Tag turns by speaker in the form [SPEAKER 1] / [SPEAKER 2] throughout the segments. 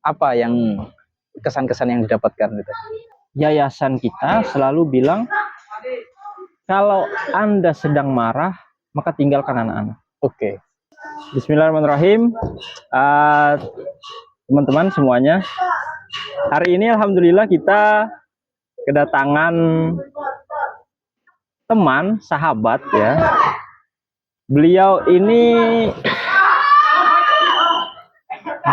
[SPEAKER 1] apa yang kesan-kesan yang didapatkan gitu?
[SPEAKER 2] Yayasan kita selalu bilang kalau Anda sedang marah, maka tinggalkan anak-anak.
[SPEAKER 1] Oke.
[SPEAKER 2] Bismillahirrahmanirrahim. Teman-teman semuanya, hari ini alhamdulillah kita kedatangan teman, sahabat ya. Beliau ini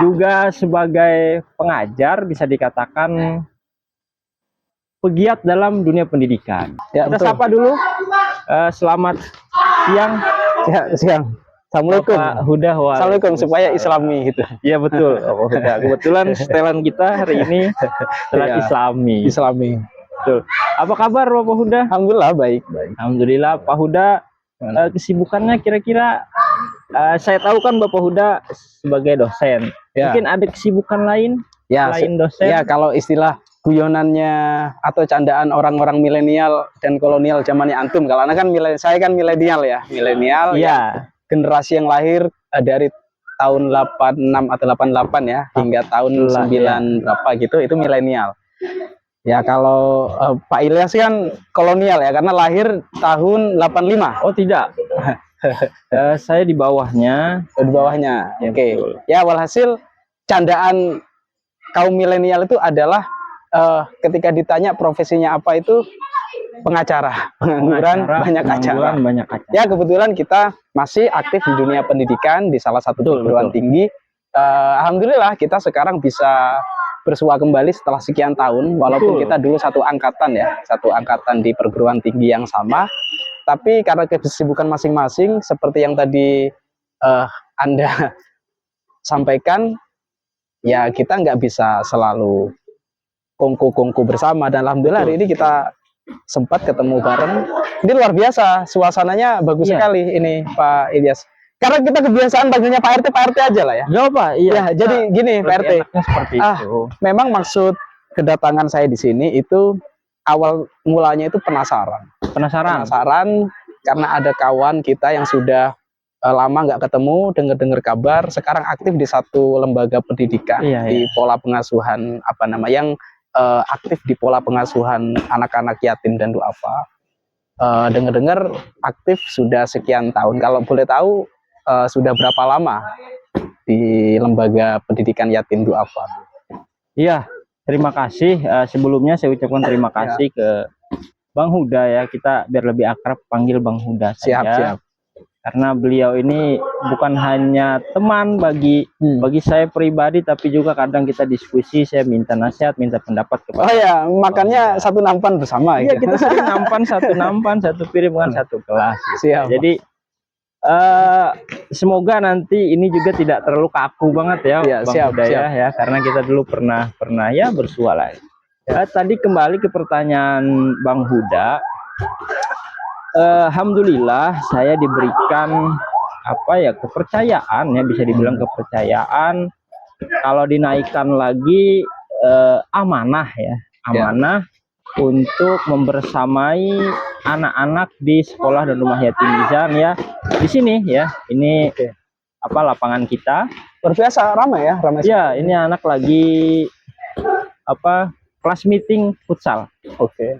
[SPEAKER 2] juga sebagai pengajar, bisa dikatakan pegiat dalam dunia pendidikan.
[SPEAKER 1] Ya,
[SPEAKER 2] kita
[SPEAKER 1] betul.
[SPEAKER 2] sapa dulu. Selamat siang.
[SPEAKER 1] Ya, siang. Assalamualaikum.
[SPEAKER 2] Pak Huda.
[SPEAKER 1] Assalamualaikum, supaya islami gitu.
[SPEAKER 2] Iya betul. Kebetulan setelan kita hari ini setelan islami.
[SPEAKER 1] Islami.
[SPEAKER 2] Betul. Apa kabar Bapak Huda?
[SPEAKER 1] Alhamdulillah baik.
[SPEAKER 2] Alhamdulillah. Pak Huda, kesibukannya kira-kira, saya tahu kan Bapak Huda sebagai dosen.
[SPEAKER 1] Ya.
[SPEAKER 2] Mungkin ada kesibukan lain selain dosen?
[SPEAKER 1] Ya, kalau istilah guyonannya atau candaan orang-orang milenial dan kolonial zamannya antum. Kalau anak kan saya kan milenial ya. Milenial ya. Generasi yang lahir dari tahun 86 atau 88 ya hingga tahun 9 berapa gitu, itu milenial. Ya kalau Pak Ilyas kan kolonial ya, karena lahir tahun 85.
[SPEAKER 2] Oh tidak. Saya di bawahnya.
[SPEAKER 1] Di bawahnya.
[SPEAKER 2] Ya,
[SPEAKER 1] Oke. Ya, walhasil candaan kaum milenial itu adalah ketika ditanya profesinya apa, itu pengacara, pengangguran, banyak acara. Ya, kebetulan kita masih aktif di dunia pendidikan di salah satu perguruan tinggi. Alhamdulillah kita sekarang bisa bersua kembali setelah sekian tahun, walaupun kita dulu satu angkatan ya, satu angkatan di perguruan tinggi yang sama. Tapi karena kesibukan masing-masing seperti yang tadi Anda sampaikan, ya kita nggak bisa selalu kongko-kongko bersama, dan alhamdulillah hari ini kita sempat ketemu bareng. Ini luar biasa, suasananya bagus sekali ini Pak Ilyas. Karena kita kebiasaan panggilnya Pak RT aja lah ya.
[SPEAKER 2] Nggak apa,
[SPEAKER 1] ya, jadi gini Pak RT.
[SPEAKER 2] Seperti itu.
[SPEAKER 1] Memang maksud kedatangan saya di sini itu awal mulanya itu penasaran karena ada kawan kita yang sudah lama nggak ketemu, dengar kabar sekarang aktif di satu lembaga pendidikan di pola pengasuhan yang aktif di pola pengasuhan anak-anak yatim dan duafa. Dengar aktif sudah sekian tahun. Kalau boleh tahu sudah berapa lama di lembaga pendidikan yatim duafa?
[SPEAKER 2] Iya, terima kasih. Sebelumnya saya ucapkan terima kasih ke Bang Huda ya. Kita biar lebih akrab panggil Bang Huda saja.
[SPEAKER 1] Siap.
[SPEAKER 2] Karena beliau ini bukan hanya teman bagi saya pribadi, tapi juga kadang kita diskusi, saya minta nasihat, minta pendapat kepada.
[SPEAKER 1] Oh ya, makanya satu nampan bersama.
[SPEAKER 2] Iya, kita sering nampan satu piring satu kelas.
[SPEAKER 1] Siap.
[SPEAKER 2] Jadi semoga nanti ini juga tidak terlalu kaku banget ya, Bang Huda ya, karena kita dulu pernah ya bersua lah. Tadi kembali ke pertanyaan Bang Huda. Alhamdulillah saya diberikan kepercayaan ya, bisa dibilang kepercayaan, kalau dinaikkan lagi amanah untuk membersamai anak-anak di sekolah dan rumah yatim Mizan ya. Di sini ya, ini lapangan kita
[SPEAKER 1] luar biasa ramai ya,
[SPEAKER 2] ya. Ini anak lagi kelas meeting futsal.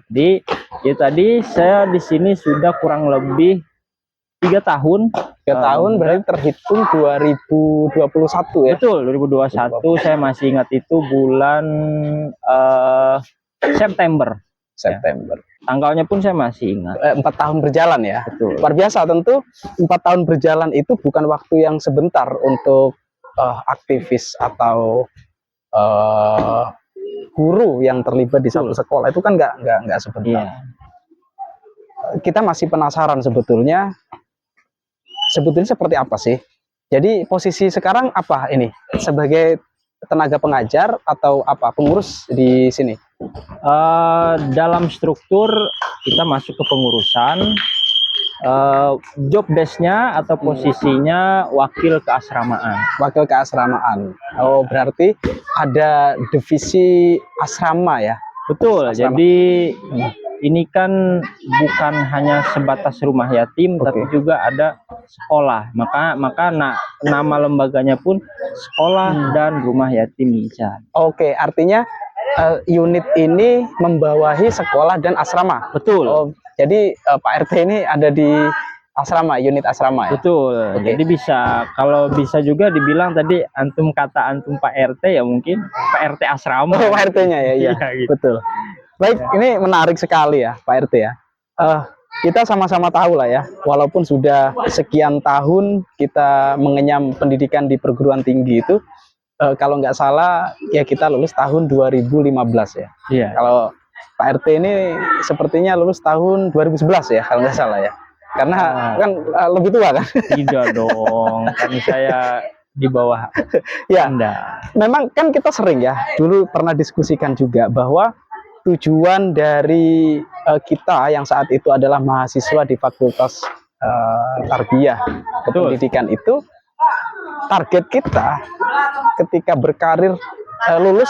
[SPEAKER 2] Jadi ya tadi saya di sini sudah kurang lebih 3 tahun.
[SPEAKER 1] 3 tahun berarti terhitung 2021 ya.
[SPEAKER 2] Betul, 2021. Saya masih ingat itu bulan September. Tanggalnya pun saya masih ingat.
[SPEAKER 1] 4 tahun berjalan ya.
[SPEAKER 2] Betul.
[SPEAKER 1] Luar biasa, tentu 4 tahun berjalan itu bukan waktu yang sebentar untuk aktivis atau guru yang terlibat di satu sekolah. Itu kan nggak sebentar. Kita masih penasaran sebetulnya seperti apa sih. Jadi posisi sekarang apa ini? Sebagai tenaga pengajar atau pengurus di sini?
[SPEAKER 2] Dalam struktur kita masuk ke pengurusan. Job desk-nya atau posisinya wakil keasramaan. Oh, berarti ada divisi asrama ya? Betul. Jadi ini kan bukan hanya sebatas rumah yatim, tapi juga ada sekolah. Maka nama lembaganya pun Sekolah dan Rumah Yatim Mizan.
[SPEAKER 1] Oke, artinya unit ini membawahi sekolah dan asrama.
[SPEAKER 2] Betul.
[SPEAKER 1] Oh, jadi Pak RT ini ada di asrama, unit asrama ya.
[SPEAKER 2] Betul.
[SPEAKER 1] Oke.
[SPEAKER 2] Jadi kalau bisa juga dibilang tadi antum Pak RT ya mungkin Pak RT asrama.
[SPEAKER 1] Oh, Pak RT-nya ya, iya.
[SPEAKER 2] Gitu.
[SPEAKER 1] Betul. Baik, ini menarik sekali ya Pak RT ya. Kita sama-sama tahu lah ya, walaupun sudah sekian tahun kita mengenyam pendidikan di perguruan tinggi itu, kalau nggak salah ya kita lulus tahun 2015 ya.
[SPEAKER 2] Iya.
[SPEAKER 1] Kalau Pak RT ini sepertinya lulus tahun 2011 ya kalau nggak salah ya. Karena kan lebih tua kan.
[SPEAKER 2] Tidak dong, kan saya di bawah
[SPEAKER 1] ya.
[SPEAKER 2] Anda.
[SPEAKER 1] Memang kan kita sering ya, dulu pernah diskusikan juga bahwa tujuan dari kita yang saat itu adalah mahasiswa di Fakultas Tarbiyah Kependidikan itu, target kita ketika berkarir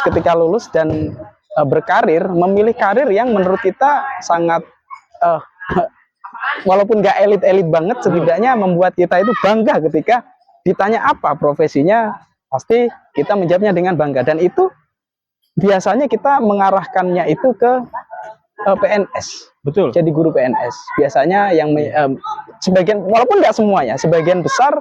[SPEAKER 1] ketika lulus dan berkarir, memilih karir yang menurut kita sangat walaupun nggak elit-elit banget, setidaknya membuat kita itu bangga ketika ditanya apa profesinya, pasti kita menjawabnya dengan bangga. Dan itu biasanya kita mengarahkannya itu ke PNS.
[SPEAKER 2] Betul.
[SPEAKER 1] Jadi guru PNS. Biasanya yang sebagian, walaupun nggak semuanya, sebagian besar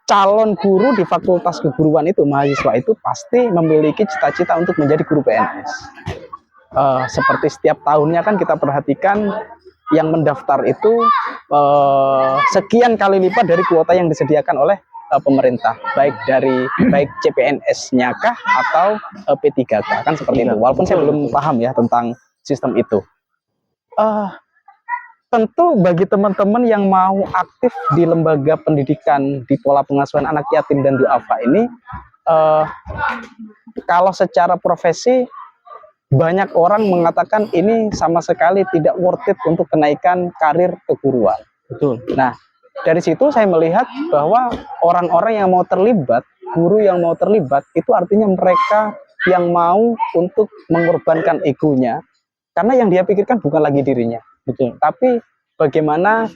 [SPEAKER 1] calon guru di fakultas keguruan itu, mahasiswa itu pasti memiliki cita-cita untuk menjadi guru PNS. Seperti setiap tahunnya kan kita perhatikan yang mendaftar itu sekian kali lipat dari kuota yang disediakan oleh pemerintah, baik CPNS-nya kah atau P3K kan seperti itu. Walaupun saya belum paham ya tentang sistem itu. Tentu bagi teman-teman yang mau aktif di lembaga pendidikan di pola pengasuhan anak yatim dan duafa ini, kalau secara profesi banyak orang mengatakan ini sama sekali tidak worth it untuk kenaikan karir keguruan.
[SPEAKER 2] Betul.
[SPEAKER 1] Nah, dari situ saya melihat bahwa orang-orang yang mau terlibat, guru yang mau terlibat, itu artinya mereka yang mau untuk mengorbankan egonya, karena yang dia pikirkan bukan lagi dirinya.
[SPEAKER 2] Betul.
[SPEAKER 1] Tapi bagaimana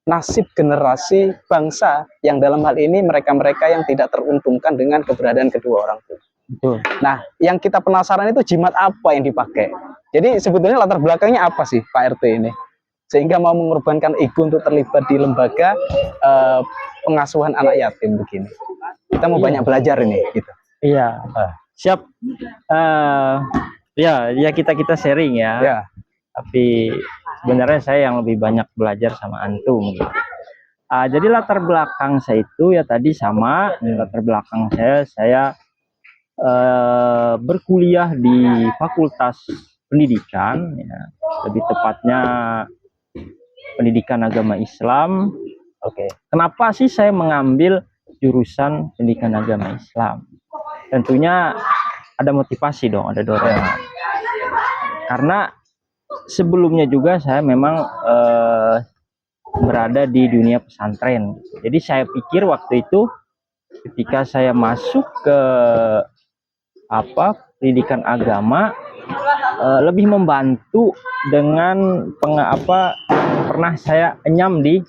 [SPEAKER 1] nasib generasi bangsa yang dalam hal ini mereka-mereka yang tidak teruntungkan dengan keberadaan kedua orang tua.
[SPEAKER 2] Betul.
[SPEAKER 1] Nah, yang kita penasaran itu jimat apa yang dipakai. Jadi sebetulnya latar belakangnya apa sih Pak RT ini? Sehingga mau mengorbankan ego untuk terlibat di lembaga pengasuhan anak yatim begini. Kita mau banyak belajar ini gitu.
[SPEAKER 2] Iya. Siap. Ya kita sharing ya.
[SPEAKER 1] Ya.
[SPEAKER 2] Tapi sebenarnya saya yang lebih banyak belajar sama antum gitu. Jadi latar belakang saya itu ya tadi sama. Latar belakang saya berkuliah di Fakultas Pendidikan ya. Lebih tepatnya Pendidikan Agama Islam.
[SPEAKER 1] Oke.
[SPEAKER 2] Kenapa sih saya mengambil jurusan Pendidikan Agama Islam? Tentunya ada motivasi dong, ada dorongan. Karena sebelumnya juga saya memang berada di dunia pesantren. Jadi saya pikir waktu itu ketika saya masuk ke pendidikan agama lebih membantu dengan pernah saya enyam di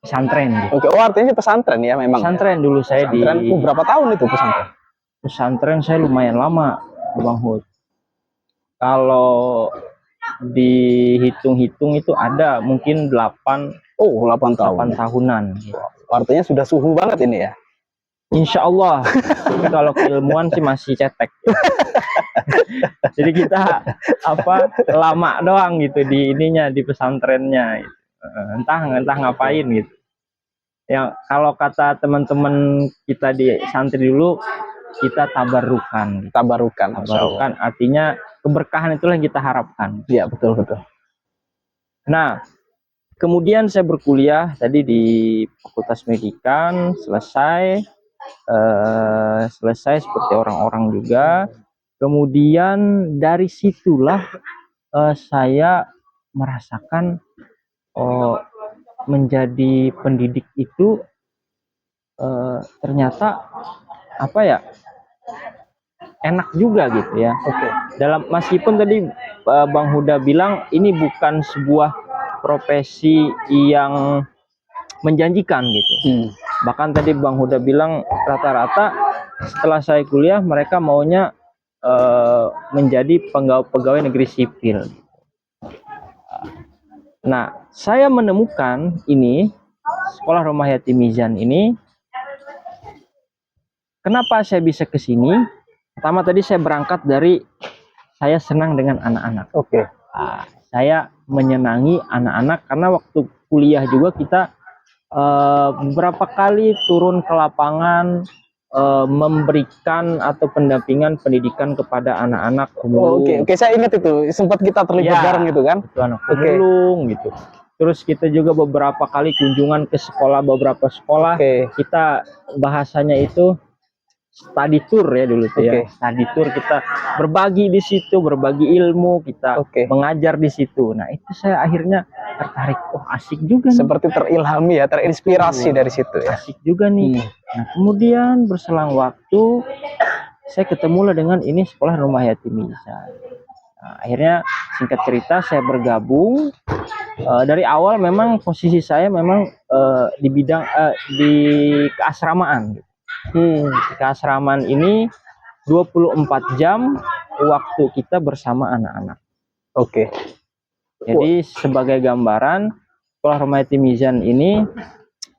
[SPEAKER 2] pesantren gitu.
[SPEAKER 1] Oke, artinya pesantren ya memang.
[SPEAKER 2] Pesantren dulu saya
[SPEAKER 1] pesantren,
[SPEAKER 2] di
[SPEAKER 1] berapa tahun itu pesantren?
[SPEAKER 2] Pesantren saya lumayan lama, Bang Hud. Kalau dihitung-hitung itu ada mungkin 8 tahunan gitu.
[SPEAKER 1] Artinya sudah suhu banget ini ya.
[SPEAKER 2] Insya Allah. Kalau keilmuan sih masih cetek. Jadi kita lama doang gitu di pesantrennya gitu. Entah ngapain gitu. Yang kalau kata teman-teman kita di santri dulu, kita tabarukan.
[SPEAKER 1] Tabarukan
[SPEAKER 2] artinya keberkahan itulah yang kita harapkan.
[SPEAKER 1] Iya, betul.
[SPEAKER 2] Nah, kemudian saya berkuliah tadi di Fakultas Pendidikan, selesai seperti orang-orang juga. Kemudian dari situlah saya merasakan menjadi pendidik itu ternyata enak juga gitu ya.
[SPEAKER 1] Oke.
[SPEAKER 2] Meskipun tadi Bang Huda bilang ini bukan sebuah profesi yang menjanjikan gitu. Bahkan tadi Bang Huda bilang rata-rata setelah saya kuliah mereka maunya menjadi pegawai negeri sipil. Nah, saya menemukan ini Sekolah Rumah Yatim Mizan ini, kenapa saya bisa ke sini? Pertama tadi saya berangkat dari saya senang dengan anak-anak. Saya menyenangi anak-anak karena waktu kuliah juga kita beberapa kali turun ke lapangan memberikan atau pendampingan pendidikan kepada anak-anak pemulung.
[SPEAKER 1] Oke, saya ingat itu sempat kita terlibat bareng gitu kan.
[SPEAKER 2] Itu anak pemulung gitu. Terus kita juga beberapa kali kunjungan ke sekolah, beberapa sekolah. Kita bahasanya itu study tour ya dulu tuh ya. Study tour, kita berbagi di situ, berbagi ilmu, kita mengajar di situ. Nah, itu saya akhirnya tertarik. Oh, asik juga nih.
[SPEAKER 1] Seperti terilhami ya, terinspirasi dari situ ya.
[SPEAKER 2] Asik juga nih. Nah, kemudian berselang waktu saya ketemulah dengan ini Sekolah Rumah Yatim Mizan. Nah, akhirnya singkat cerita saya bergabung. Dari awal memang posisi saya memang di bidang di keasramaan. Keasramaan ini 24 jam waktu kita bersama anak-anak. Jadi sebagai gambaran, Sekolah Rumah Yatim Mizan ini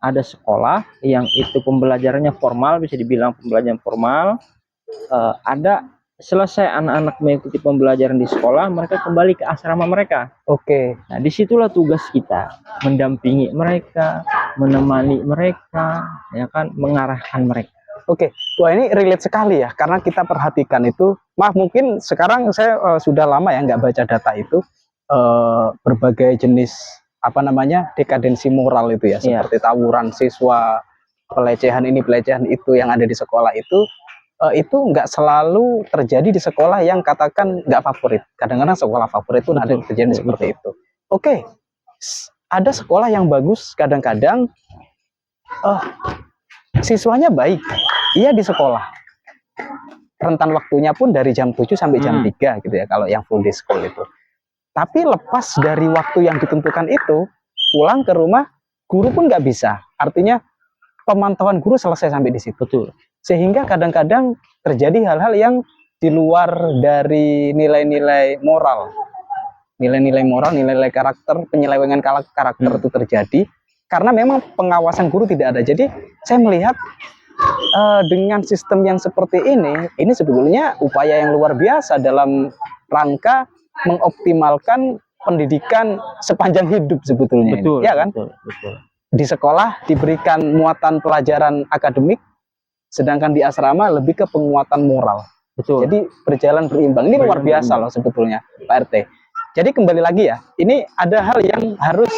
[SPEAKER 2] ada sekolah yang itu pembelajarannya formal, bisa dibilang pembelajaran formal. Ada selesai anak-anak mengikuti pembelajaran di sekolah, mereka kembali ke asrama mereka. Nah, disitulah tugas kita, mendampingi mereka, menemani mereka, ya kan, mengarahkan mereka.
[SPEAKER 1] Wah, ini relate sekali ya, karena kita perhatikan itu. Maaf, mungkin sekarang saya sudah lama ya nggak baca data itu, berbagai jenis dekadensi moral itu ya, seperti tawuran siswa, pelecehan ini pelecehan itu yang ada di sekolah itu nggak selalu terjadi di sekolah yang katakan nggak favorit. Kadang-kadang sekolah favorit pun ada kejadian seperti itu. Ada sekolah yang bagus, kadang-kadang siswanya baik, iya di sekolah, rentan waktunya pun dari jam 7 sampai jam 3 gitu ya kalau yang full day school itu. Tapi lepas dari waktu yang ditentukan itu, pulang ke rumah, guru pun nggak bisa. Artinya pemantauan guru selesai sampai di situ. Sehingga kadang-kadang terjadi hal-hal yang di luar dari nilai-nilai moral. Nilai-nilai moral, nilai-nilai karakter, penyelewengan karakter itu terjadi. Karena memang pengawasan guru tidak ada. Jadi saya melihat dengan sistem yang seperti ini sebetulnya upaya yang luar biasa dalam rangka mengoptimalkan pendidikan sepanjang hidup sebetulnya. Ya kan? Di sekolah diberikan muatan pelajaran akademik, sedangkan di asrama lebih ke penguatan moral. Jadi berjalan berimbang. Ini luar biasa loh sebetulnya, Pak RT. Jadi kembali lagi ya, ini ada hal yang harus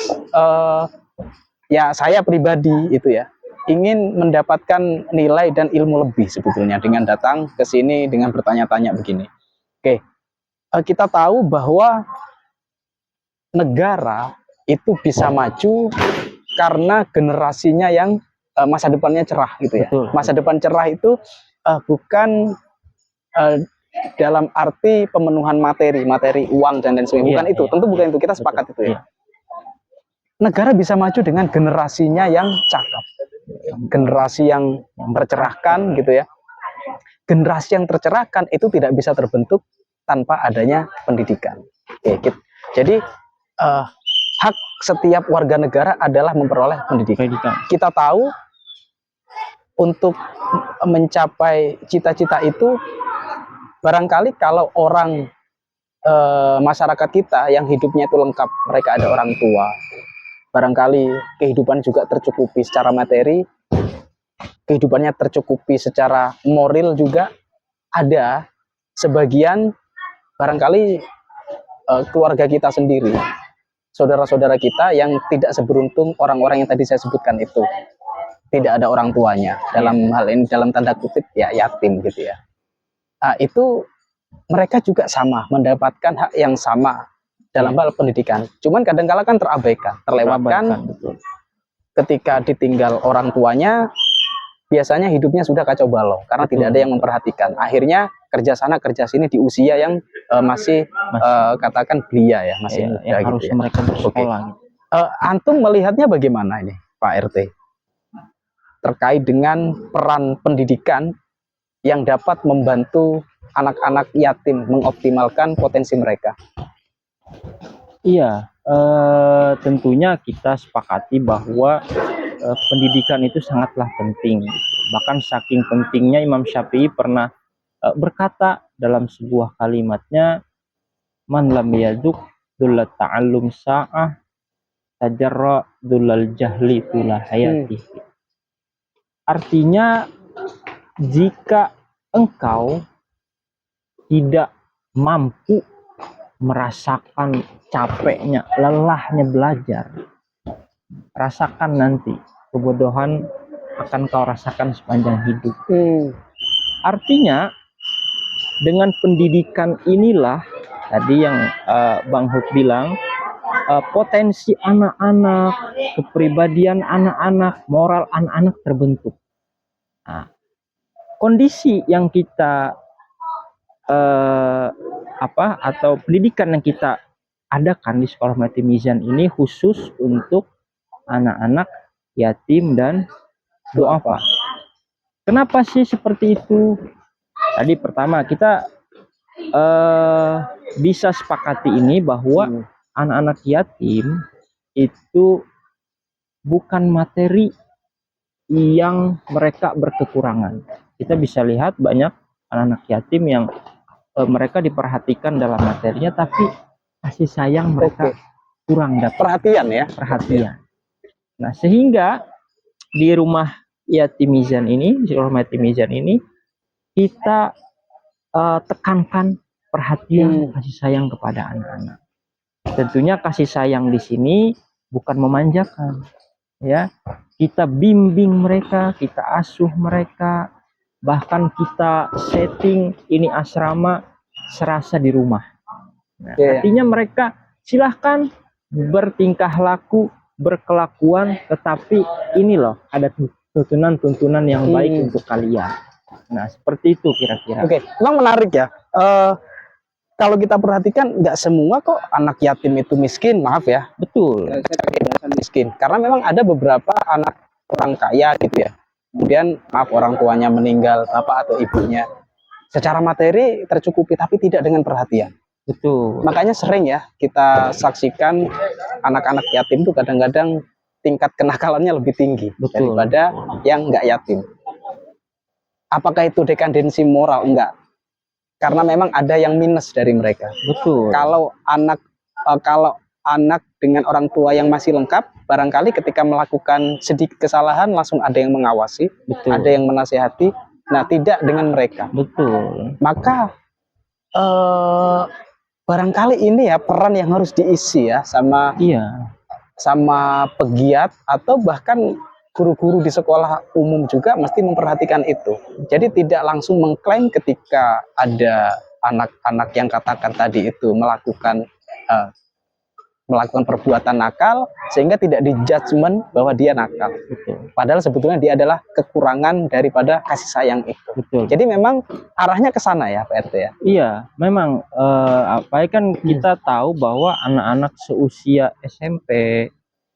[SPEAKER 1] ya saya pribadi itu ya ingin mendapatkan nilai dan ilmu lebih sebetulnya dengan datang ke sini dengan bertanya-tanya begini. Kita tahu bahwa negara itu bisa maju karena generasinya yang masa depannya cerah gitu ya. Masa depan cerah itu bukan dalam arti pemenuhan materi uang dan lain sebagainya. Bukan itu, tentu bukan itu. Kita sepakat itu ya. Negara bisa maju dengan generasinya yang cakep, generasi yang tercerahkan gitu ya. Generasi yang tercerahkan itu tidak bisa terbentuk tanpa adanya pendidikan. Jadi hak setiap warga negara adalah memperoleh pendidikan. Kita tahu untuk mencapai cita-cita itu barangkali kalau orang masyarakat kita yang hidupnya itu lengkap, mereka ada orang tua, barangkali kehidupan juga tercukupi secara materi, kehidupannya tercukupi secara moral juga, ada sebagian barangkali keluarga kita sendiri, saudara-saudara kita yang tidak seberuntung orang-orang yang tadi saya sebutkan itu, tidak ada orang tuanya, dalam hal ini dalam tanda kutip ya yatim gitu ya. Itu mereka juga sama mendapatkan hak yang sama dalam hal pendidikan, cuman kadang-kala kan terabaikan, terlewatkan. Ketika ditinggal orang tuanya, biasanya hidupnya sudah kacau balau karena tidak ada yang memperhatikan. Akhirnya kerja sana kerja sini di usia yang masih katakan belia ya, masih muda
[SPEAKER 2] yang
[SPEAKER 1] gitu
[SPEAKER 2] harus
[SPEAKER 1] ya.
[SPEAKER 2] Mereka bersekolah.
[SPEAKER 1] Antum melihatnya bagaimana ini? Pak RT, terkait dengan peran pendidikan yang dapat membantu anak-anak yatim mengoptimalkan potensi mereka.
[SPEAKER 2] Iya, tentunya kita sepakati bahwa pendidikan itu sangatlah penting. Bahkan saking pentingnya Imam Syafi'i pernah berkata dalam sebuah kalimatnya, man lam yaduk dullat ta'allum sa'ah tajarra dullal jahli tula hayati. Artinya, jika engkau tidak mampu merasakan capeknya, lelahnya belajar, rasakan nanti kebodohan akan kau rasakan sepanjang hidup. Artinya, dengan pendidikan inilah tadi yang Bang Hud bilang, potensi anak-anak, kepribadian anak-anak, moral anak-anak terbentuk. Nah, kondisi yang kita atau pendidikan yang kita adakan di sekolah Mati Mizan ini khusus untuk anak-anak yatim dan duafa. Kenapa sih seperti itu? Tadi pertama kita bisa sepakati ini bahwa anak-anak yatim itu bukan materi yang mereka berkekurangan. Kita bisa lihat banyak anak-anak yatim yang mereka diperhatikan dalam materinya, tapi kasih sayang mereka kurang dapat.
[SPEAKER 1] Perhatian ya.
[SPEAKER 2] Perhatian. Nah, sehingga di rumah yatim Mizan ini, di rumah yatim Mizan ini, kita tekankan perhatian, kasih sayang kepada anak-anak. Tentunya kasih sayang di sini bukan memanjakan, ya. Kita bimbing mereka, kita asuh mereka, bahkan kita setting ini asrama serasa di rumah. Nah, artinya mereka silahkan bertingkah laku, berkelakuan, tetapi ini loh ada tuntunan-tuntunan yang baik untuk kalian. Nah, seperti itu kira-kira.
[SPEAKER 1] Oke, memang menarik ya. Kalau kita perhatikan, nggak semua kok anak yatim itu miskin, maaf ya.
[SPEAKER 2] Betul.
[SPEAKER 1] Miskin, karena memang ada beberapa anak orang kaya gitu ya. Kemudian maaf orang tuanya meninggal, bapak atau ibunya. Secara materi tercukupi, tapi tidak dengan perhatian.
[SPEAKER 2] Betul.
[SPEAKER 1] Makanya sering ya kita saksikan anak-anak yatim itu kadang-kadang tingkat kenakalannya lebih tinggi daripada yang nggak yatim. Apakah itu dekandensi moral? Enggak. Karena memang ada yang minus dari mereka.
[SPEAKER 2] Betul.
[SPEAKER 1] Kalau anak dengan orang tua yang masih lengkap, barangkali ketika melakukan sedikit kesalahan langsung ada yang mengawasi, ada yang menasihati. Nah, tidak dengan mereka.
[SPEAKER 2] Betul.
[SPEAKER 1] Maka barangkali ini ya peran yang harus diisi ya sama pegiat atau bahkan guru-guru di sekolah umum juga mesti memperhatikan itu. Jadi tidak langsung mengklaim ketika ada anak-anak yang katakan tadi itu melakukan perbuatan nakal sehingga tidak dijudgement bahwa dia nakal. Betul. Padahal sebetulnya dia adalah kekurangan daripada kasih sayang itu. Betul. Jadi memang arahnya ke sana ya Pak RT ya.
[SPEAKER 2] Iya, memang kan kita tahu bahwa anak-anak seusia SMP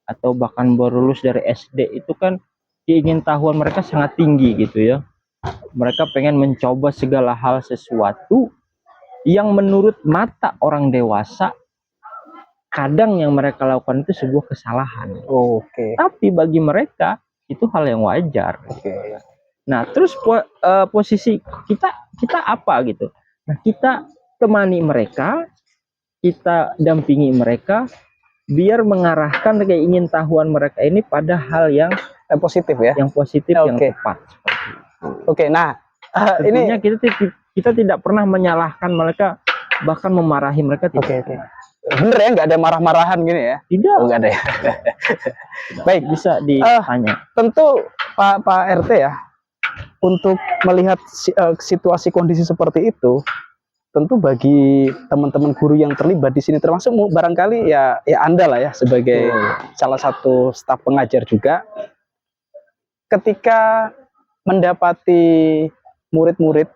[SPEAKER 2] atau bahkan baru lulus dari SD itu kan keingintahuan mereka sangat tinggi gitu ya. Mereka pengen mencoba segala hal sesuatu yang menurut mata orang dewasa kadang yang mereka lakukan itu sebuah kesalahan. Tapi bagi mereka itu hal yang wajar. Nah, terus posisi kita apa gitu? Nah, kita temani mereka, kita dampingi mereka biar mengarahkan keingintahuan mereka ini pada hal yang
[SPEAKER 1] positif ya,
[SPEAKER 2] yang positif, yang tepat.
[SPEAKER 1] Nah,
[SPEAKER 2] tentunya kita tidak pernah menyalahkan mereka, bahkan memarahi mereka tidak.
[SPEAKER 1] Bener ya, nggak ada marah-marahan gini ya?
[SPEAKER 2] Tidak.
[SPEAKER 1] Nggak ada ya. Baik,
[SPEAKER 2] bisa ditanya.
[SPEAKER 1] Tentu Pak RT ya, untuk melihat situasi kondisi seperti itu, tentu bagi teman-teman guru yang terlibat di sini termasuk barangkali ya Anda lah ya sebagai salah satu staf pengajar juga, ketika mendapati murid-murid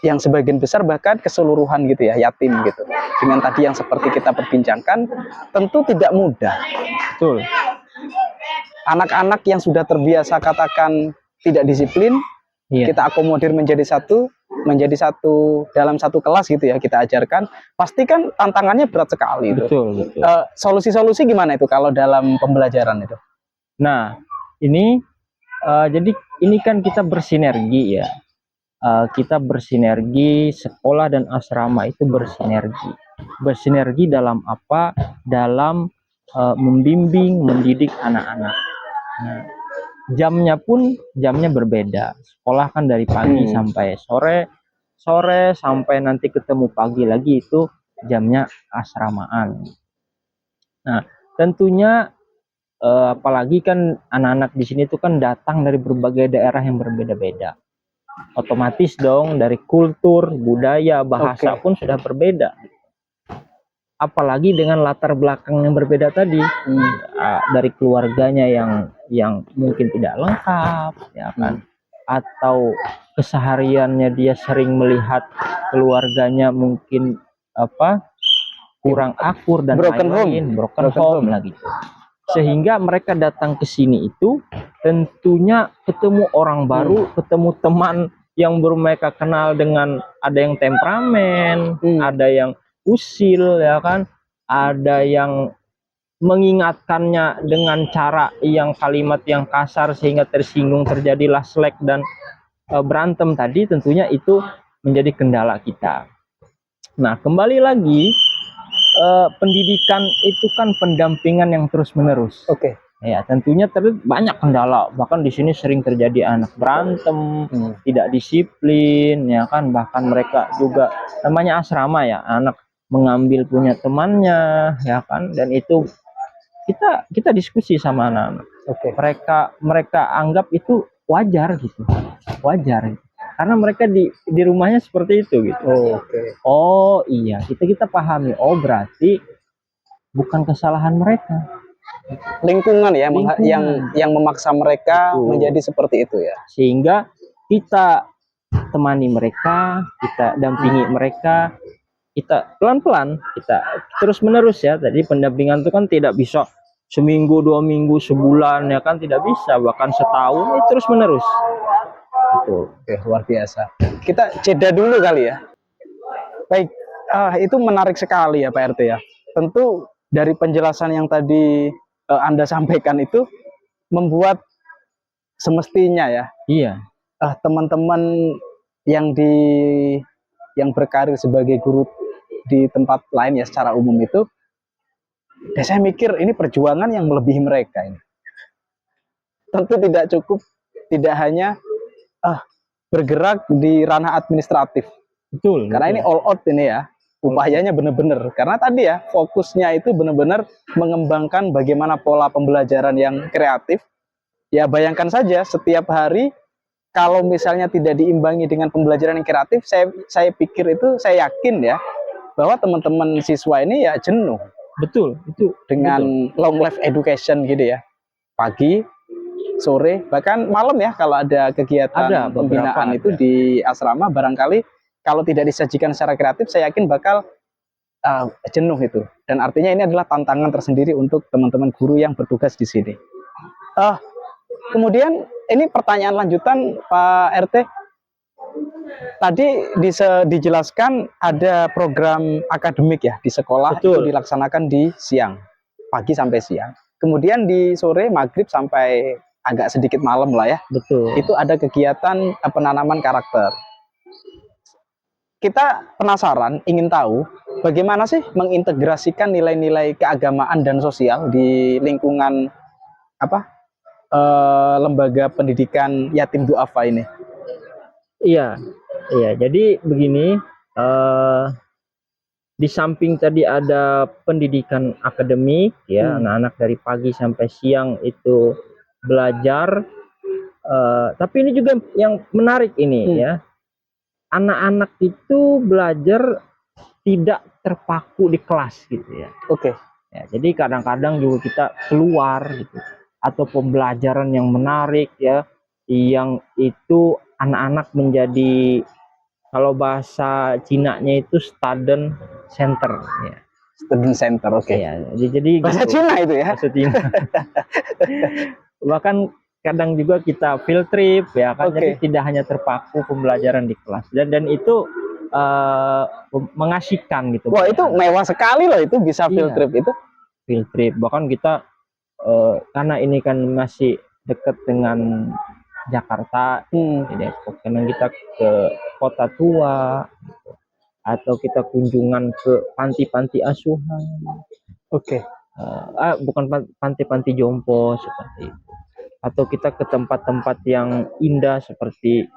[SPEAKER 1] yang sebagian besar bahkan keseluruhan gitu ya yatim gitu dengan tadi yang seperti kita perbincangkan, tentu tidak mudah.
[SPEAKER 2] Betul.
[SPEAKER 1] anak-anak yang sudah terbiasa katakan tidak disiplin, kita akomodir menjadi satu dalam satu kelas gitu ya, kita ajarkan, pasti kan tantangannya berat sekali itu.
[SPEAKER 2] Betul.
[SPEAKER 1] Solusi-solusi gimana itu kalau dalam pembelajaran itu?
[SPEAKER 2] Nah, ini jadi ini kan kita bersinergi ya. Kita bersinergi, sekolah dan asrama itu bersinergi. Bersinergi dalam apa? Dalam membimbing, mendidik anak-anak. Nah, jamnya berbeda. Sekolah kan dari pagi sampai sore sampai nanti ketemu pagi lagi, itu jamnya asramaan. Nah, tentunya apalagi kan anak-anak di sini tuh kan datang dari berbagai daerah yang berbeda-beda. Otomatis dong dari kultur, budaya, bahasa pun sudah berbeda. Apalagi dengan latar belakang yang berbeda tadi, dari keluarganya yang mungkin tidak lengkap, ya kan? Atau kesehariannya dia sering melihat keluarganya mungkin kurang akur dan lain-lain, broken home lah gitu. Sehingga mereka datang ke sini itu tentunya ketemu orang baru, ketemu teman yang baru mereka kenal, dengan ada yang temperamen, ada yang usil, ya kan, ada yang mengingatkannya dengan cara yang kalimat yang kasar sehingga tersinggung, terjadilah slack dan berantem tadi. Tentunya itu menjadi kendala kita. Nah, kembali lagi, pendidikan itu kan pendampingan yang terus menerus. Ya, tentunya banyak kendala. Bahkan di sini sering terjadi anak berantem, tidak disiplin, ya kan. Bahkan mereka juga, namanya asrama ya, anak mengambil punya temannya, ya kan. Dan itu kita diskusi sama anak-anak. Mereka anggap itu wajar gitu, wajar. Karena mereka di rumahnya seperti itu gitu. Oh iya, kita pahami. Oh berarti bukan kesalahan mereka.
[SPEAKER 1] Lingkungan ya, yang memaksa mereka menjadi seperti itu ya.
[SPEAKER 2] Sehingga kita temani mereka, kita dampingi mereka, kita pelan-pelan, kita terus menerus ya. Tadi pendampingan itu kan tidak bisa seminggu, 2 minggu, sebulan, ya kan, tidak bisa, bahkan setahun, terus menerus.
[SPEAKER 1] Oke, luar biasa. Kita jeda dulu kali ya. Baik, itu menarik sekali ya Pak RT ya. Tentu dari penjelasan yang tadi Anda sampaikan itu membuat semestinya ya.
[SPEAKER 2] Iya.
[SPEAKER 1] Teman-teman yang berkarir sebagai guru di tempat lain ya secara umum itu, saya mikir ini perjuangan yang melebihi mereka ini. Tentu tidak cukup, tidak hanya bergerak di ranah administratif.
[SPEAKER 2] Betul.
[SPEAKER 1] Karena ini all out ini ya. Upayanya benar-benar, karena tadi ya fokusnya itu benar-benar mengembangkan bagaimana pola pembelajaran yang kreatif. Ya bayangkan saja setiap hari kalau misalnya tidak diimbangi dengan pembelajaran yang kreatif, saya pikir itu, saya yakin ya bahwa teman-teman siswa ini ya jenuh.
[SPEAKER 2] Betul, itu
[SPEAKER 1] dengan long life education gitu ya. Pagi, sore, bahkan malam ya kalau ada kegiatan pembinaan itu di asrama, barangkali kalau tidak disajikan secara kreatif, saya yakin bakal jenuh itu. Dan artinya ini adalah tantangan tersendiri untuk teman-teman guru yang bertugas di sini. Kemudian ini pertanyaan lanjutan Pak RT. Tadi dijelaskan ada program akademik ya di sekolah. Betul. Itu dilaksanakan di siang, pagi sampai siang. Kemudian di sore, maghrib sampai agak sedikit malam lah ya.
[SPEAKER 2] Betul.
[SPEAKER 1] Itu ada kegiatan penanaman karakter. Kita penasaran, ingin tahu bagaimana sih mengintegrasikan nilai-nilai keagamaan dan sosial di lingkungan lembaga pendidikan yatim duafa ini.
[SPEAKER 2] Iya, jadi begini, di samping tadi ada pendidikan akademik ya, anak-anak dari pagi sampai siang itu belajar, tapi ini juga yang menarik ini ya, anak-anak itu belajar tidak terpaku di kelas gitu ya. Ya, jadi kadang-kadang juga kita keluar gitu, atau pembelajaran yang menarik ya, yang itu anak-anak menjadi, kalau bahasa Cina-nya itu student center ya.
[SPEAKER 1] Student center,
[SPEAKER 2] ya, jadi
[SPEAKER 1] bahasa
[SPEAKER 2] gitu.
[SPEAKER 1] Cina itu ya.
[SPEAKER 2] Bahasa Cina. Bahkan kadang juga kita field trip ya kan, jadi tidak hanya terpaku pembelajaran di kelas, dan itu mengasihkan gitu.
[SPEAKER 1] Wah, itu mewah sekali loh, itu bisa field trip itu.
[SPEAKER 2] Field trip, bahkan kita karena ini kan masih dekat dengan Jakarta, di Depok, karena kita ke Kota Tua gitu. Atau kita kunjungan ke panti-panti asuhan. Bukan panti-panti jompo seperti itu. Atau kita ke tempat-tempat yang indah seperti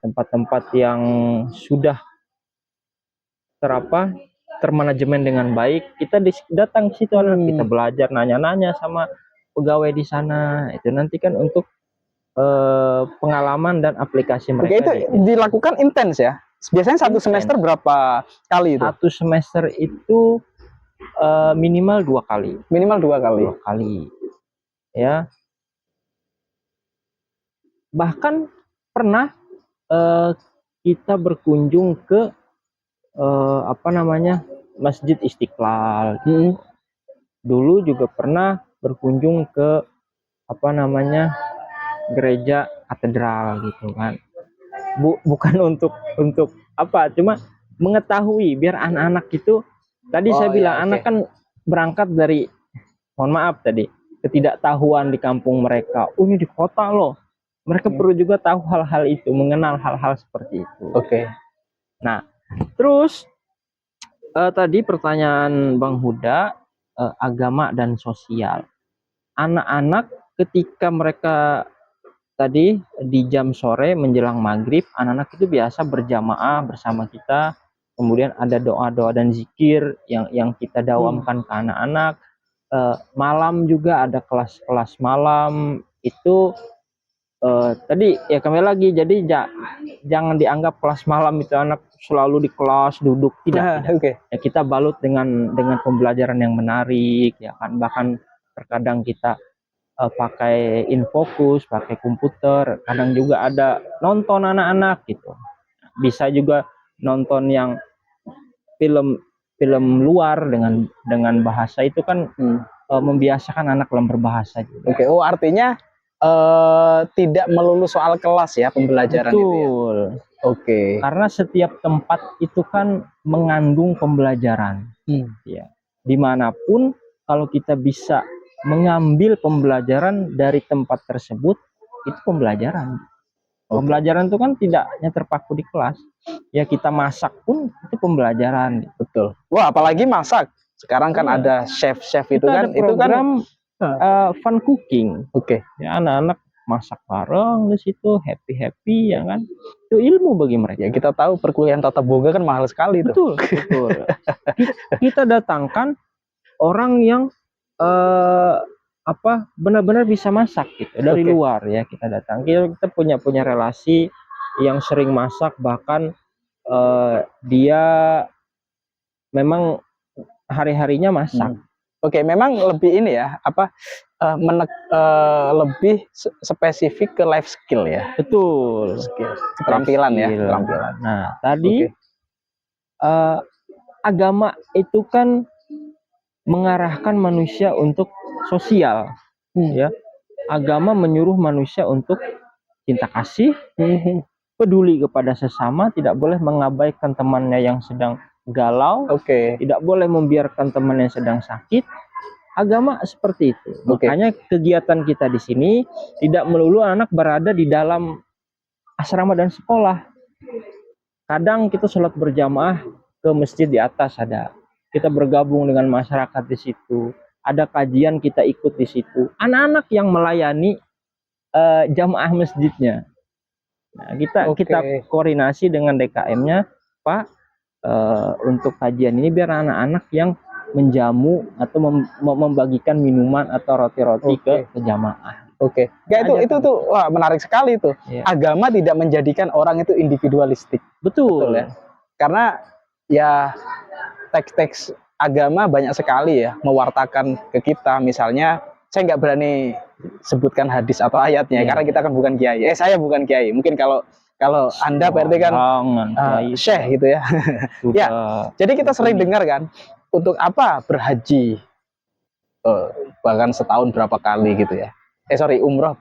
[SPEAKER 2] tempat-tempat yang sudah termanajemen dengan baik. Kita datang ke situ, kita belajar, nanya-nanya sama pegawai di sana. Itu nanti kan untuk pengalaman dan aplikasi mereka.
[SPEAKER 1] Itu dilakukan intens ya? Biasanya satu semester berapa kali itu?
[SPEAKER 2] Satu semester itu minimal 2 kali.
[SPEAKER 1] Minimal 2 kali.
[SPEAKER 2] 2 kali. Ya. Bahkan pernah kita berkunjung ke Masjid Istiqlal. Dulu juga pernah berkunjung ke gereja katedral gitu kan. Bukan untuk apa, cuma mengetahui biar anak-anak itu tadi saya bilang anak kan berangkat dari, mohon maaf tadi, ketidaktahuan di kampung mereka. Ini di kota loh. Mereka perlu juga tahu hal-hal itu, mengenal hal-hal seperti itu. Nah, terus tadi pertanyaan Bang Huda, agama dan sosial. Anak-anak ketika mereka tadi di jam sore menjelang maghrib, anak-anak itu biasa berjamaah bersama kita, kemudian ada doa-doa dan zikir yang kita dawamkan ke anak-anak. Malam juga ada kelas-kelas malam itu. Tadi ya kembali lagi, jadi jangan dianggap kelas malam itu anak selalu di kelas duduk, tidak. Ya, kita balut dengan pembelajaran yang menarik ya kan, bahkan terkadang kita pakai infokus, pakai komputer, kadang juga ada nonton anak-anak gitu. Bisa juga nonton yang film luar dengan bahasa itu kan membiasakan anak dalam berbahasa juga.
[SPEAKER 1] Oh, artinya tidak melulu soal kelas ya pembelajaran.
[SPEAKER 2] Betul.
[SPEAKER 1] Itu ya?
[SPEAKER 2] Karena setiap tempat itu kan mengandung pembelajaran. Ya. Dimanapun kalau kita bisa mengambil pembelajaran dari tempat tersebut, itu pembelajaran. Pembelajaran itu kan tidak hanya terpaku di kelas. Ya, kita masak pun itu pembelajaran.
[SPEAKER 1] Betul. Wah, apalagi masak. Sekarang kan ada chef-chef itu kan.
[SPEAKER 2] Ada program fun cooking. Ya, anak-anak masak bareng di situ, happy ya kan. Itu ilmu bagi mereka.
[SPEAKER 1] Ya, kita tahu perkuliahan tata boga kan mahal sekali itu.
[SPEAKER 2] Betul. Kita datangkan orang yang benar-benar bisa masak gitu dari luar ya, kita datang. Kita punya relasi yang sering masak, bahkan dia memang hari-harinya masak.
[SPEAKER 1] Memang lebih ini ya, lebih spesifik ke life skill ya.
[SPEAKER 2] Betul.
[SPEAKER 1] Keterampilan ya, keterampilan.
[SPEAKER 2] Nah, tadi agama itu kan mengarahkan manusia untuk sosial, ya. Agama menyuruh manusia untuk cinta kasih, peduli kepada sesama, tidak boleh mengabaikan temannya yang sedang galau, tidak boleh membiarkan teman yang sedang sakit. Agama seperti itu. Makanya kegiatan kita di sini tidak melulu anak berada di dalam asrama dan sekolah. Kadang kita sholat berjamaah ke masjid di atas ada. Kita bergabung dengan masyarakat di situ. Ada kajian, kita ikut di situ. Anak-anak yang melayani jamaah masjidnya. Nah, kita koordinasi dengan DKM-nya, Pak, untuk kajian ini biar anak-anak yang menjamu atau membagikan minuman atau roti-roti ke jamaah.
[SPEAKER 1] Itu tuh wah, menarik sekali tuh. Agama tidak menjadikan orang itu individualistik.
[SPEAKER 2] Betul
[SPEAKER 1] ya. Karena ya teks-teks agama banyak sekali ya mewartakan ke kita. Misalnya saya nggak berani sebutkan hadis atau ayatnya karena kita kan bukan kiai. Saya bukan kiai. Mungkin kalau Anda berarti kan syekh gitu ya. Ya. Jadi kita sering dengar kan, untuk apa berhaji bahkan setahun berapa kali gitu ya. umroh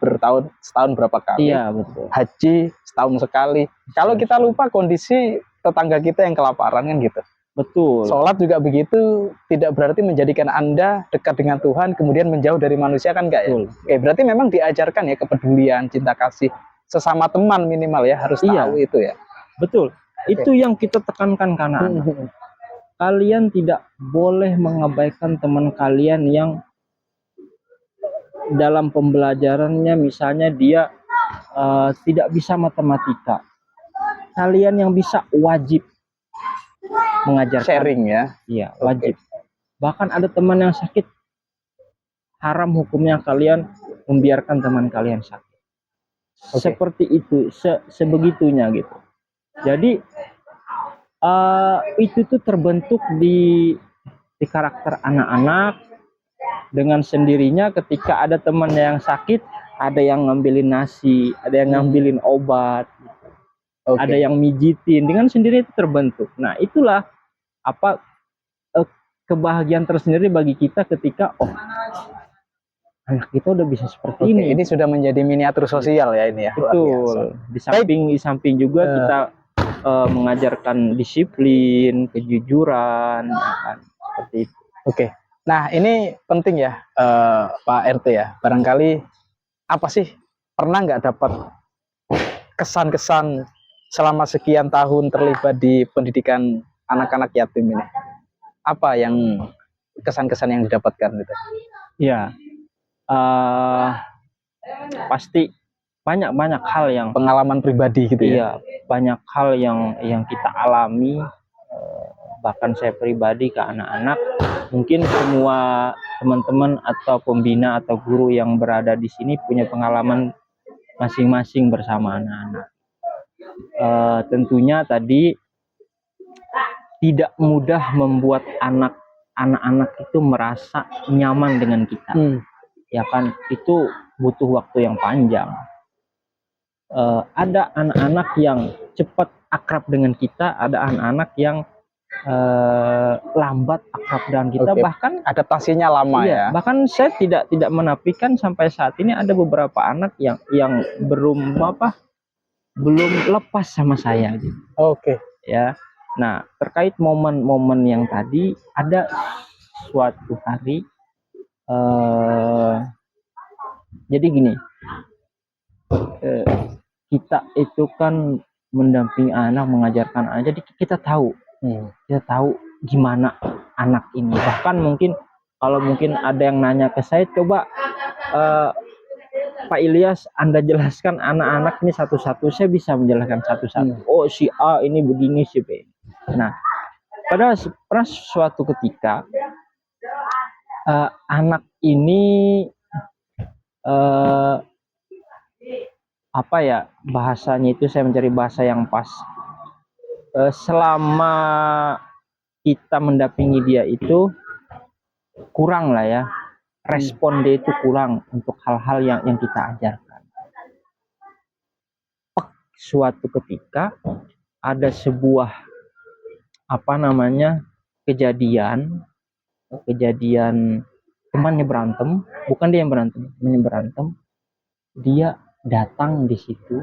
[SPEAKER 1] setahun berapa kali,
[SPEAKER 2] Iya, betul.
[SPEAKER 1] haji setahun sekali. Kalau kita lupa kondisi tetangga kita yang kelaparan kan gitu.
[SPEAKER 2] Betul.
[SPEAKER 1] Sholat juga begitu, tidak berarti menjadikan Anda dekat dengan Tuhan kemudian menjauh dari manusia kan enggak ya?
[SPEAKER 2] Betul.
[SPEAKER 1] Oke, berarti memang diajarkan ya kepedulian, cinta kasih sesama teman minimal ya, harus tahu itu ya.
[SPEAKER 2] Betul. Itu yang kita tekankan ke anak-anak. Kalian tidak boleh mengabaikan teman kalian yang dalam pembelajarannya misalnya dia tidak bisa matematika. Kalian yang bisa wajib mengajarkan.
[SPEAKER 1] Sharing ya.
[SPEAKER 2] Iya, wajib. Bahkan ada teman yang sakit, haram hukumnya kalian membiarkan teman kalian sakit. Seperti itu, sebegitunya gitu. Jadi itu tuh terbentuk di karakter anak-anak dengan sendirinya. Ketika ada teman yang sakit, ada yang ngambilin nasi, ada yang ngambilin obat, ada yang mijitin, dengan sendiri itu terbentuk. Nah, itulah apa kebahagiaan tersendiri bagi kita ketika anak kita udah bisa seperti ini.
[SPEAKER 1] Ini sudah menjadi miniatur sosial ya ini ya.
[SPEAKER 2] Betul. Di samping juga kita mengajarkan disiplin, kejujuran, kan, seperti itu.
[SPEAKER 1] Nah, ini penting ya, Pak RT ya. Barangkali apa sih, pernah nggak dapat kesan-kesan selama sekian tahun terlibat di pendidikan anak-anak yatim ini? Apa yang kesan-kesan yang didapatkan gitu?
[SPEAKER 2] Ya, pasti banyak hal yang
[SPEAKER 1] pengalaman pribadi gitu ya.
[SPEAKER 2] Iya, banyak hal yang kita alami. Bahkan saya pribadi ke anak-anak, mungkin semua teman-teman atau pembina atau guru yang berada di sini punya pengalaman masing-masing bersama anak-anak. Tentunya tadi tidak mudah membuat anak-anak itu merasa nyaman dengan kita. Ya kan, itu butuh waktu yang panjang. Ada anak-anak yang cepat akrab dengan kita, ada anak-anak yang lambat akrab dengan kita. Bahkan
[SPEAKER 1] adaptasinya lama ya.
[SPEAKER 2] Bahkan saya tidak menafikan sampai saat ini ada beberapa anak yang belum lepas sama saya gitu. Ya. Nah, terkait momen-momen yang tadi, ada suatu hari jadi gini, kita itu kan mendampingi anak, mengajarkan anak, jadi kita tahu gimana anak ini. Bahkan mungkin kalau ada yang nanya ke saya, coba Pak Ilyas, Anda jelaskan anak-anak ini satu-satu. Saya bisa menjelaskan satu-satu. Oh, si A ini begini, si B. Nah, pada suatu ketika anak ini apa ya bahasanya itu, saya mencari bahasa yang pas. Selama kita mendampingi dia itu kurang lah ya, respon dia itu kurang untuk hal-hal yang kita ajarkan. Suatu ketika ada sebuah kejadian temannya berantem, bukan dia yang berantem, temannya berantem. Dia datang di situ,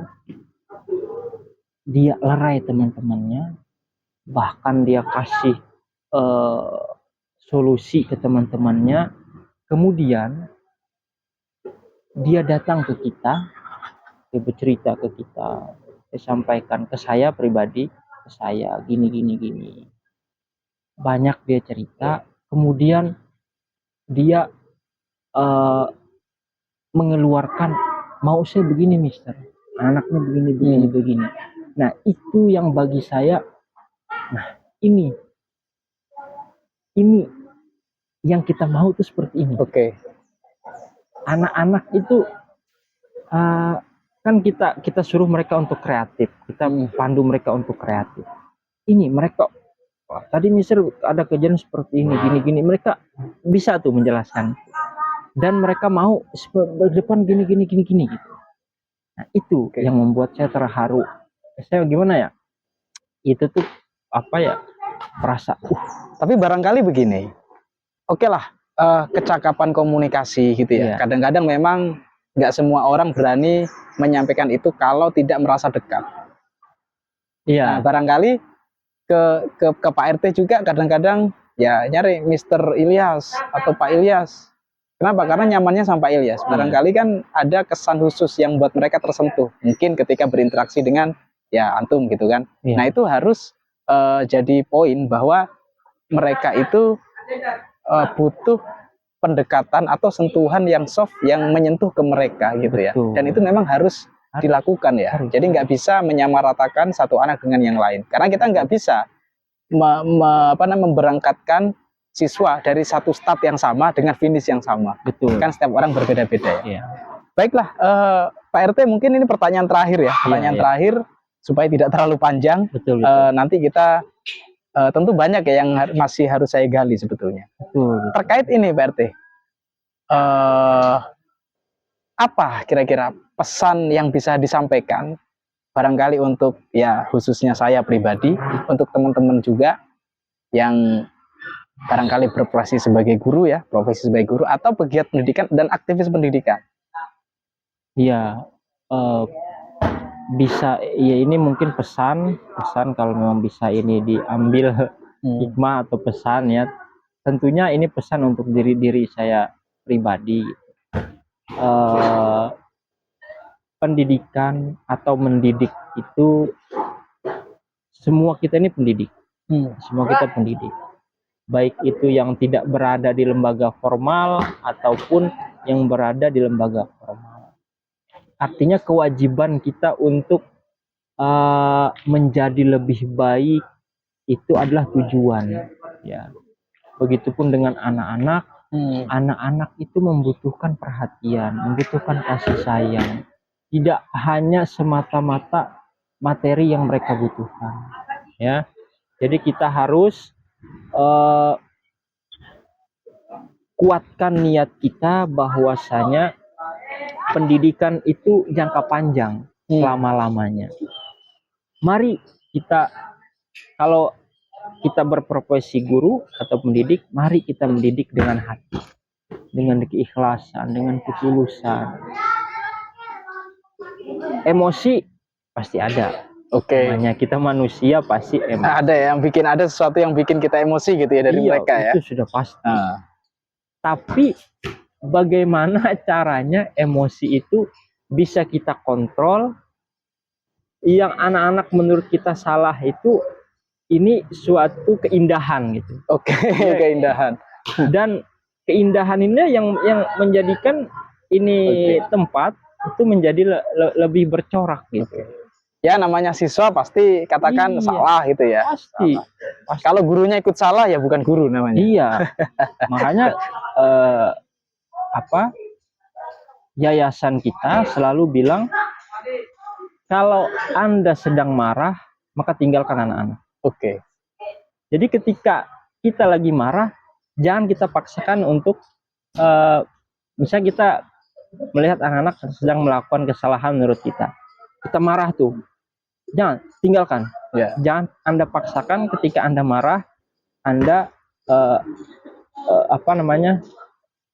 [SPEAKER 2] dia lerai teman-temannya, bahkan dia kasih solusi ke teman-temannya. Kemudian dia datang ke kita, dia bercerita ke kita, dia sampaikan ke saya pribadi, ke saya gini. Banyak dia cerita. Kemudian dia mengeluarkan, mau saya begini mister, anaknya begini. Nah, itu yang bagi saya, nah ini yang kita mau tuh seperti ini. Anak-anak itu kan kita suruh mereka untuk kreatif, kita pandu mereka untuk kreatif. Ini mereka, tadi misalnya ada kejadian seperti ini, gini, mereka bisa tuh menjelaskan, dan mereka mau depan gini gitu. Nah, itu yang membuat saya terharu. Saya gimana ya, itu tuh merasa
[SPEAKER 1] tapi barangkali begini, lah, kecakapan komunikasi gitu ya. Kadang-kadang memang nggak semua orang berani menyampaikan itu kalau tidak merasa dekat. Nah,
[SPEAKER 2] Iya,
[SPEAKER 1] barangkali ke Pak RT juga kadang-kadang ya nyari Mr. Ilyas atau Pak Ilyas. Kenapa? Karena nyamannya sama Pak Ilyas. Barangkali kan ada kesan khusus yang buat mereka tersentuh. Mungkin ketika berinteraksi dengan ya antum gitu kan.
[SPEAKER 2] Iya.
[SPEAKER 1] Nah, itu harus jadi poin bahwa mereka itu butuh pendekatan atau sentuhan yang soft yang menyentuh ke mereka gitu ya.
[SPEAKER 2] Betul.
[SPEAKER 1] Dan itu memang harus dilakukan ya.
[SPEAKER 2] Harus.
[SPEAKER 1] Jadi nggak bisa menyamaratakan satu anak dengan yang lain. Karena kita nggak bisa memberangkatkan siswa dari satu start yang sama dengan finish yang sama.
[SPEAKER 2] Betul.
[SPEAKER 1] Kan setiap orang berbeda-beda ya.
[SPEAKER 2] Iya.
[SPEAKER 1] Baiklah, Pak RT mungkin ini pertanyaan terakhir ya. Pertanyaan terakhir supaya tidak terlalu panjang.
[SPEAKER 2] Betul, betul.
[SPEAKER 1] Nanti kita tentu banyak ya yang masih harus saya gali sebetulnya.
[SPEAKER 2] Betul.
[SPEAKER 1] Terkait ini Pak RT, apa kira-kira pesan yang bisa disampaikan barangkali untuk ya khususnya saya pribadi, untuk teman-teman juga yang barangkali berprofesi sebagai guru ya, profesi sebagai guru atau pegiat pendidikan dan aktivis pendidikan.
[SPEAKER 2] Iya, bisa ya, ini mungkin pesan kalau memang bisa ini diambil hikmah atau pesan ya. Tentunya ini pesan untuk diri saya pribadi. Pendidikan atau mendidik itu semua kita ini pendidik. Semua kita pendidik. Baik itu yang tidak berada di lembaga formal ataupun yang berada di lembaga formal. Artinya kewajiban kita untuk menjadi lebih baik itu adalah tujuan ya. Begitupun dengan anak-anak. Anak-anak itu membutuhkan perhatian, membutuhkan kasih sayang. Tidak hanya semata-mata materi yang mereka butuhkan ya. Jadi kita harus kuatkan niat kita bahwasanya pendidikan itu jangka panjang, selama-lamanya. Mari kita, kalau kita berprofesi guru atau pendidik, mari kita mendidik dengan hati, dengan keikhlasan, dengan ketulusan. Emosi pasti ada. Namanya kita manusia pasti emosi.
[SPEAKER 1] Ada yang bikin, ada sesuatu yang bikin kita emosi gitu ya dari mereka ya.
[SPEAKER 2] Itu sudah pasti. Tapi bagaimana caranya emosi itu bisa kita kontrol? Yang anak-anak menurut kita salah itu ini suatu keindahan gitu.
[SPEAKER 1] Keindahan.
[SPEAKER 2] Dan keindahan ini yang menjadikan ini tempat itu menjadi lebih bercorak gitu.
[SPEAKER 1] Ya namanya siswa pasti katakan salah gitu ya.
[SPEAKER 2] Pasti.
[SPEAKER 1] Kalau gurunya ikut salah ya bukan guru namanya.
[SPEAKER 2] Iya. Makanya yayasan kita selalu bilang kalau Anda sedang marah maka tinggalkan anak-anak. Jadi ketika kita lagi marah, jangan kita paksakan untuk misalnya kita melihat anak-anak sedang melakukan kesalahan menurut kita. Kita marah tuh. Jangan, tinggalkan. Jangan Anda paksakan. Ketika Anda marah, Anda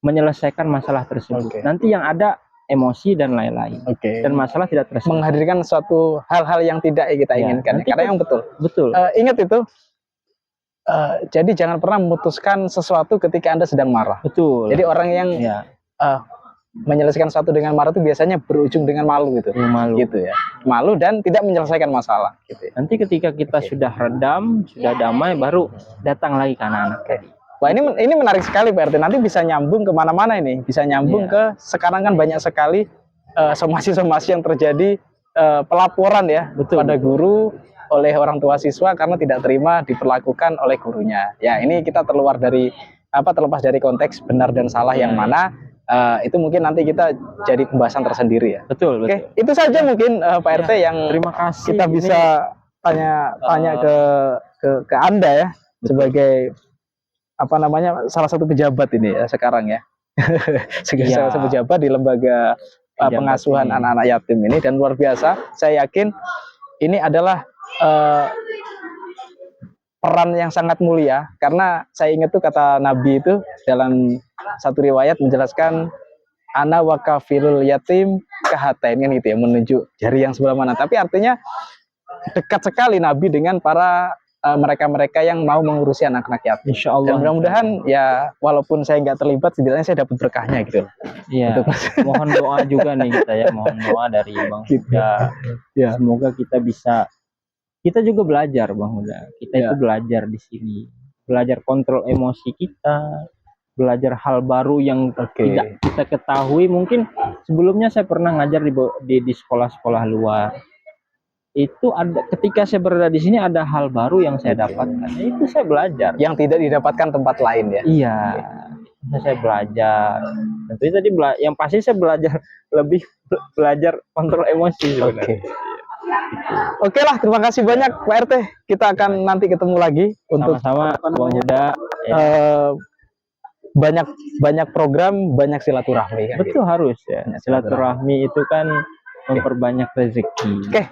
[SPEAKER 2] menyelesaikan masalah tersebut. Nanti yang ada emosi dan lain-lain. Dan masalah tidak terselesaikan.
[SPEAKER 1] Menghadirkan suatu hal-hal yang tidak kita inginkan. Karena yang betul. Ingat itu. Jadi jangan pernah memutuskan sesuatu ketika Anda sedang marah.
[SPEAKER 2] Betul.
[SPEAKER 1] Jadi orang yang menyelesaikan sesuatu dengan marah itu biasanya berujung dengan malu gitu. Gitu ya. Malu dan tidak menyelesaikan masalah gitu ya.
[SPEAKER 2] Nanti ketika kita sudah redam, sudah damai, baru datang lagi ke anak-anak.
[SPEAKER 1] Wah, ini menarik sekali Pak RT. Nanti bisa nyambung kemana-mana ini. Bisa nyambung ke sekarang kan banyak sekali somasi-somasi yang terjadi, pelaporan ya pada guru oleh orang tua siswa karena tidak terima diperlakukan oleh gurunya. Ya, ini kita terlepas dari konteks benar dan salah yang mana. Itu mungkin nanti kita jadi pembahasan tersendiri ya.
[SPEAKER 2] Betul.
[SPEAKER 1] Itu saja mungkin Pak RT yang
[SPEAKER 2] terima kasih.
[SPEAKER 1] Kita bisa tanya ke Anda ya, sebagai salah satu pejabat ini ya sekarang ya. Salah satu pejabat di lembaga pengasuhan anak-anak yatim ini, dan luar biasa. Saya yakin ini adalah peran yang sangat mulia, karena saya ingat tuh kata Nabi itu dalam satu riwayat menjelaskan ana wa kafilul yatim kahatain kan gitu ya, menunjuk jari yang sebelah mana. Tapi artinya dekat sekali Nabi dengan para mereka-mereka yang mau mengurusi anak-anak yatim.
[SPEAKER 2] Insya Allah.
[SPEAKER 1] Dan mudah-mudahan ya walaupun saya nggak terlibat, setidaknya saya dapat berkahnya gitu.
[SPEAKER 2] Iya. Mohon doa juga nih kita ya, mohon doa dari Bang Huda.
[SPEAKER 1] Ya.
[SPEAKER 2] Semoga kita bisa, kita juga belajar Bang Huda. Kita itu belajar di sini, belajar kontrol emosi kita, belajar hal baru yang tidak kita ketahui. Mungkin sebelumnya saya pernah ngajar di sekolah-sekolah luar. Itu ada, ketika saya berada di sini ada hal baru yang saya dapatkan. Itu saya belajar
[SPEAKER 1] yang tidak didapatkan tempat lain ya.
[SPEAKER 2] Iya, saya belajar. Tentunya tadi yang pasti saya belajar lebih belajar kontrol emosi. Oke
[SPEAKER 1] lah, terima kasih banyak Pak RT. Kita akan nanti ketemu lagi untuk
[SPEAKER 2] sama-sama Bang Huda.
[SPEAKER 1] Banyak program, banyak silaturahmi.
[SPEAKER 2] Betul, harus ya. Silaturahmi itu kan memperbanyak rezeki.
[SPEAKER 1] Oke.